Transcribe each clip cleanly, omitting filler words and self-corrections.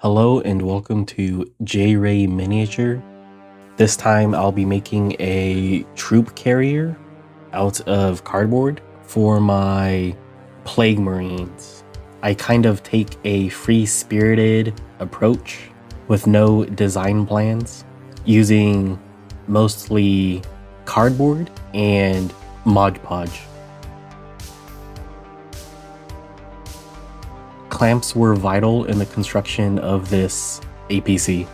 Hello and welcome to J-Ray Miniature. This time I'll be making a troop carrier out of cardboard for my Plague Marines. I kind of take a free-spirited approach with no design plans, using mostly cardboard and Mod Podge. Clamps were vital in the construction of this APC.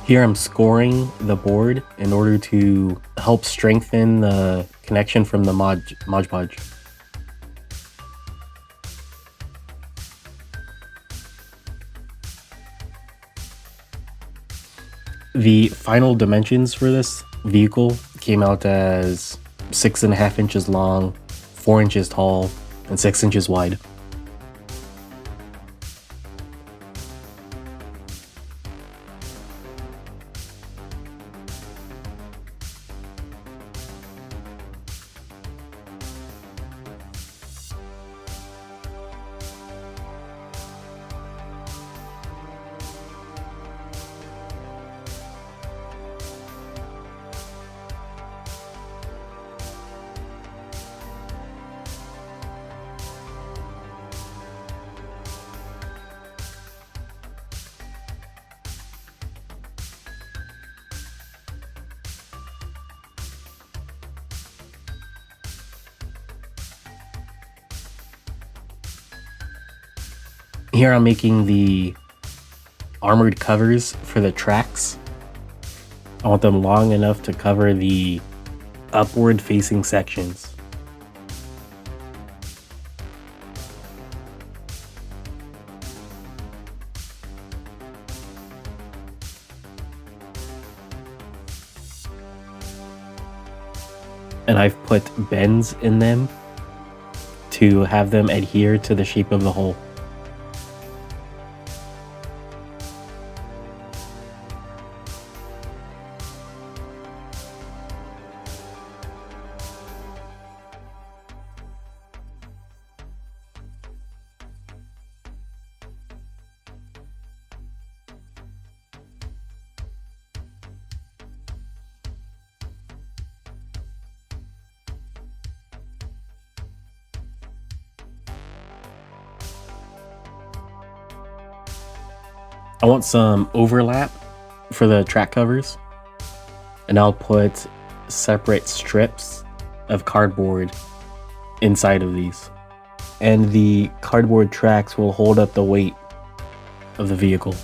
Here I'm scoring the board in order to help strengthen the connection from the Mod Podge. The final dimensions for this vehicle came out as 6.5 inches long, 4 inches tall, and 6 inches wide. Here I'm making the armored covers for the tracks. I want them long enough to cover the upward facing sections. And I've put bends in them to have them adhere to the shape of the hull. I want some overlap for the track covers, and I'll put separate strips of cardboard inside of these. And the cardboard tracks will hold up the weight of the vehicle.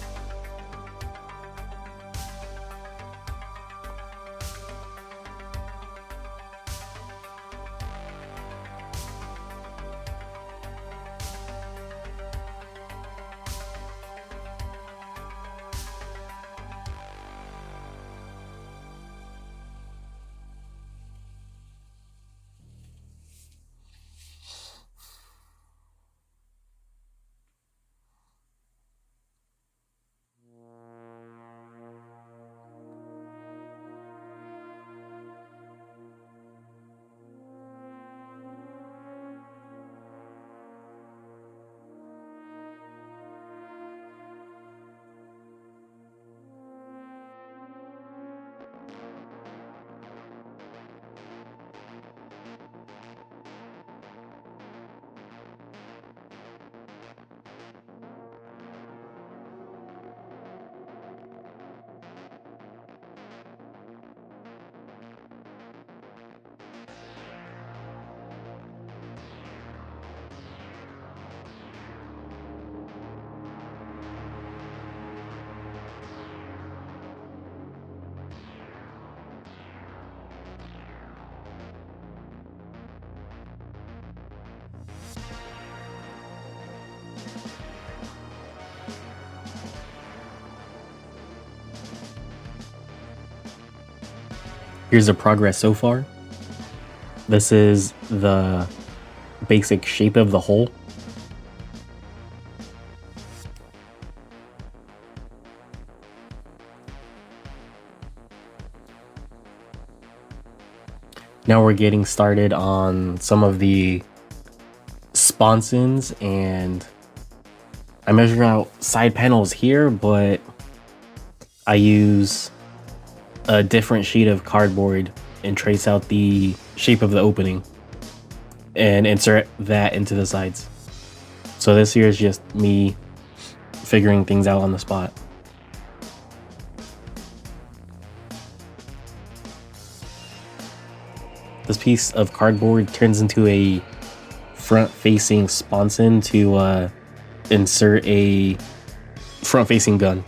Here's the progress so far. This is the basic shape of the hole. Now we're getting started on some of the sponsons, and I measure out side panels here, but I use a different sheet of cardboard and trace out the shape of the opening and insert that into the sides. So this here is just me figuring things out on the spot. This piece of cardboard turns into a front-facing sponson to insert a front-facing gun.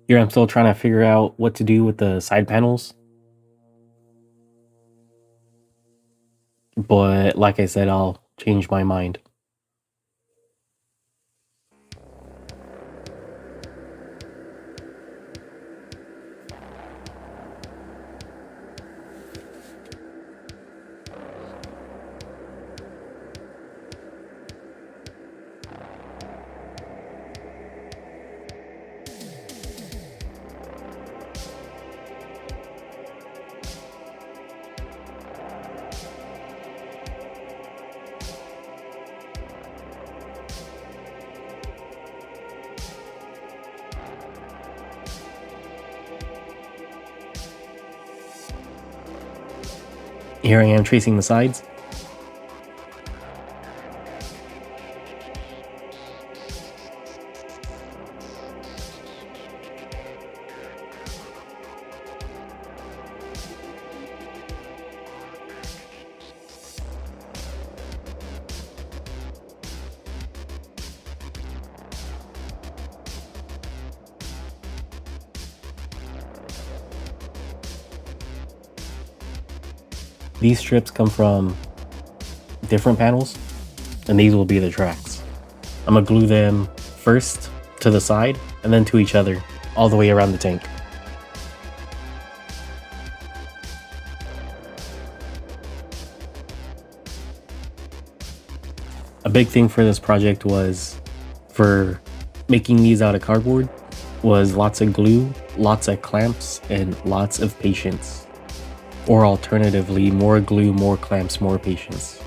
Here I'm still trying to figure out what to do with the side panels. But like I said, I'll change my mind. Here I am tracing the sides. These strips come from different panels, and these will be the tracks. I'm gonna glue them first to the side and then to each other all the way around the tank. A big thing for this project was, for making these out of cardboard, was lots of glue, lots of clamps, and lots of patience. Or alternatively, more glue, more clamps, more patience.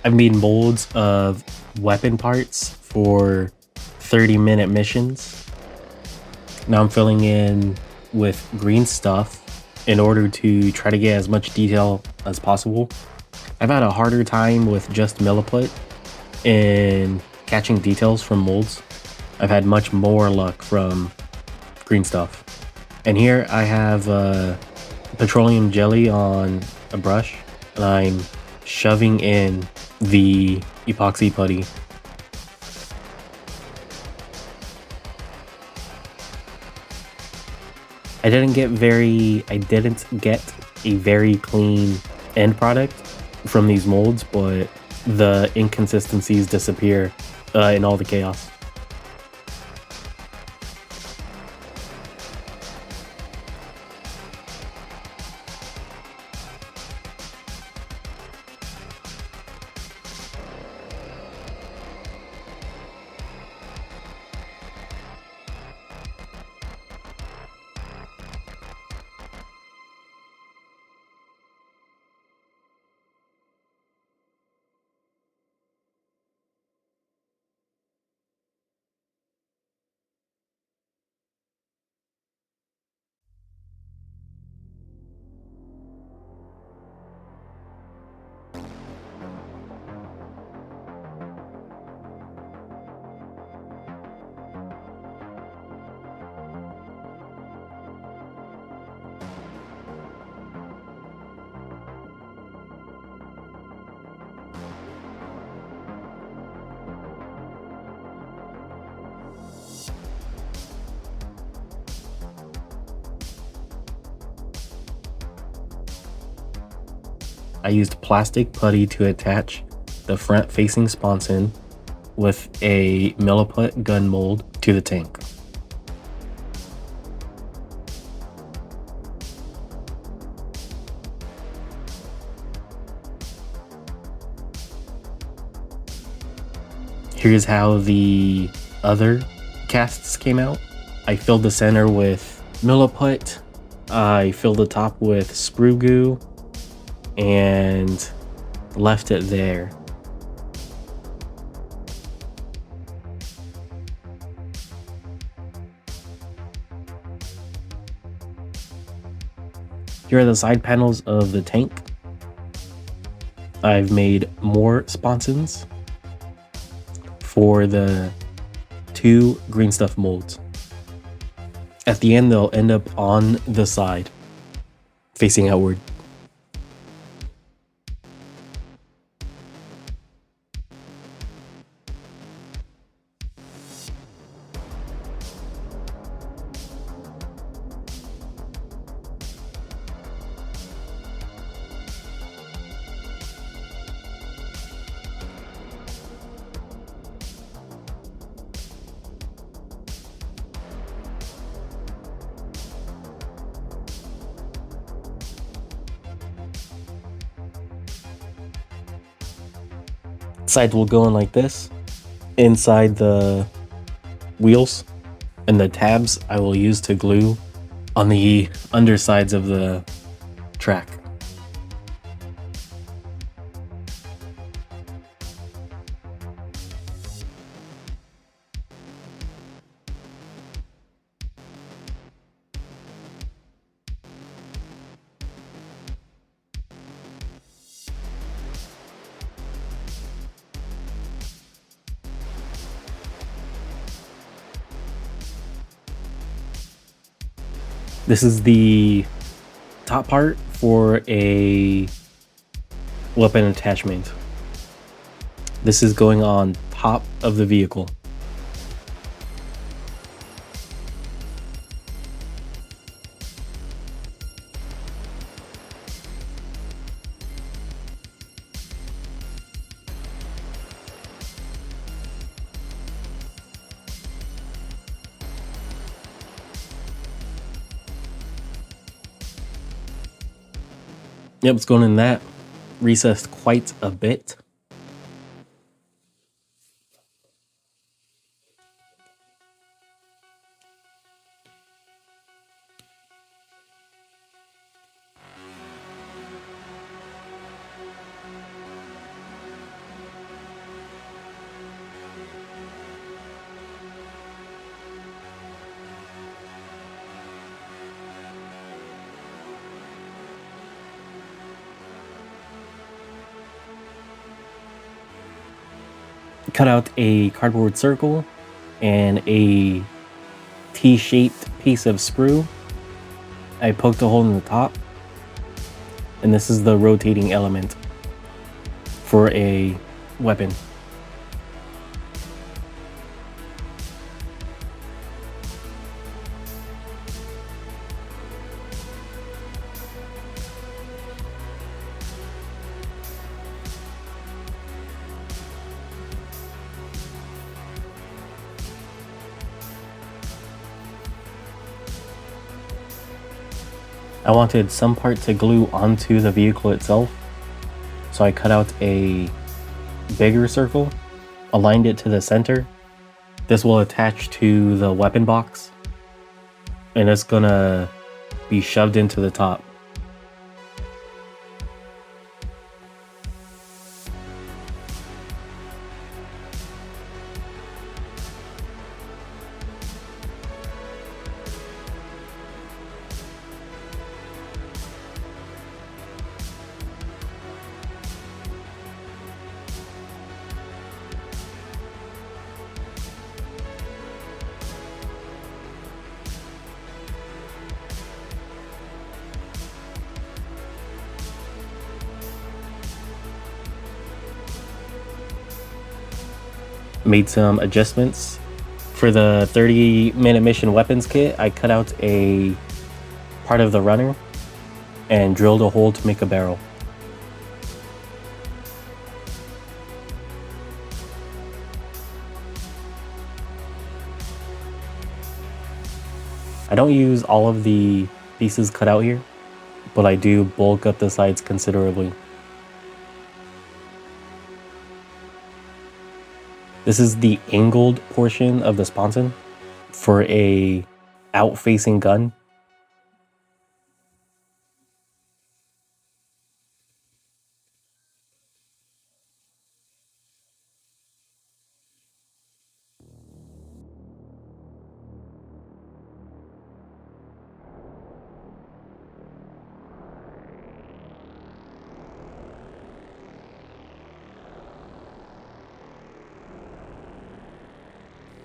I've made molds of weapon parts for 30-minute missions. Now I'm filling in with green stuff in order to try to get as much detail as possible. I've had a harder time with just milliput in catching details from molds. I've had much more luck from green stuff. And here I have petroleum jelly on a brush, and I'm shoving in the epoxy putty. I didn't get a very clean end product from these molds, but the inconsistencies disappear in all the chaos. I used plastic putty to attach the front-facing sponson with a milliput gun mold to the tank. Here's how the other casts came out. I filled the center with milliput, I filled the top with sprue goo, and left it there. Here are the side panels of the tank. I've made more sponsons for the 2 green stuff molds. At the end, they'll end up on the side, facing outward. Sides will go in like this, inside the wheels, and the tabs I will use to glue on the undersides of the track. This is the top part for a weapon attachment. This is going on top of the vehicle. Yep, it's going in that. Recessed quite a bit. cut out a cardboard circle and a T-shaped piece of sprue. I poked a hole in the top, and this is the rotating element for a weapon. I wanted some part to glue onto the vehicle itself, so I cut out a bigger circle, aligned it to the center. This will attach to the weapon box, and it's gonna be shoved into the top. Made some adjustments. For the 30-minute mission weapons kit, I cut out a part of the runner and drilled a hole to make a barrel. I don't use all of the pieces cut out here, but I do bulk up the sides considerably. This is the angled portion of the sponson for a out-facing gun.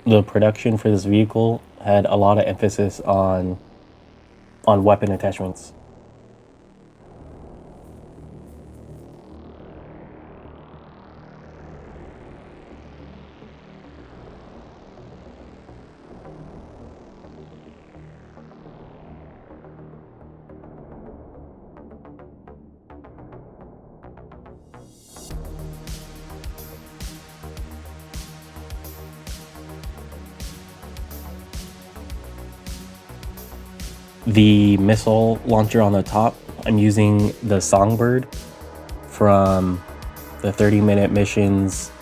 The production for this vehicle had a lot of emphasis on weapon attachments. The missile launcher on the top, I'm using the Songbird from the 30-minute missions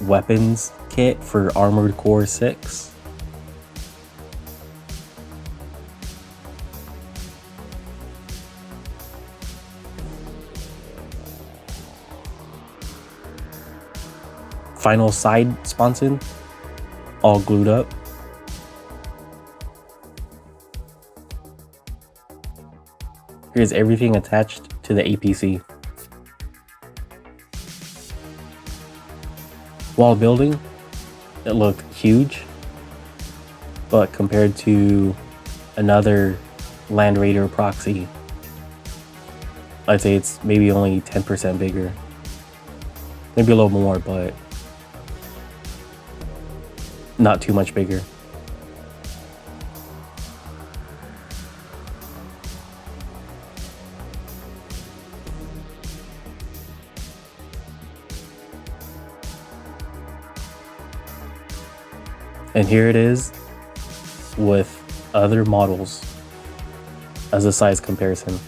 weapons kit for Armored Core 6. Final side sponson, all glued up. Here's everything attached to the APC. While building, it looked huge, but compared to another Landraider proxy, I'd say it's maybe only 10% bigger. Maybe a little more, but not too much bigger. And here it is with other models as a size comparison.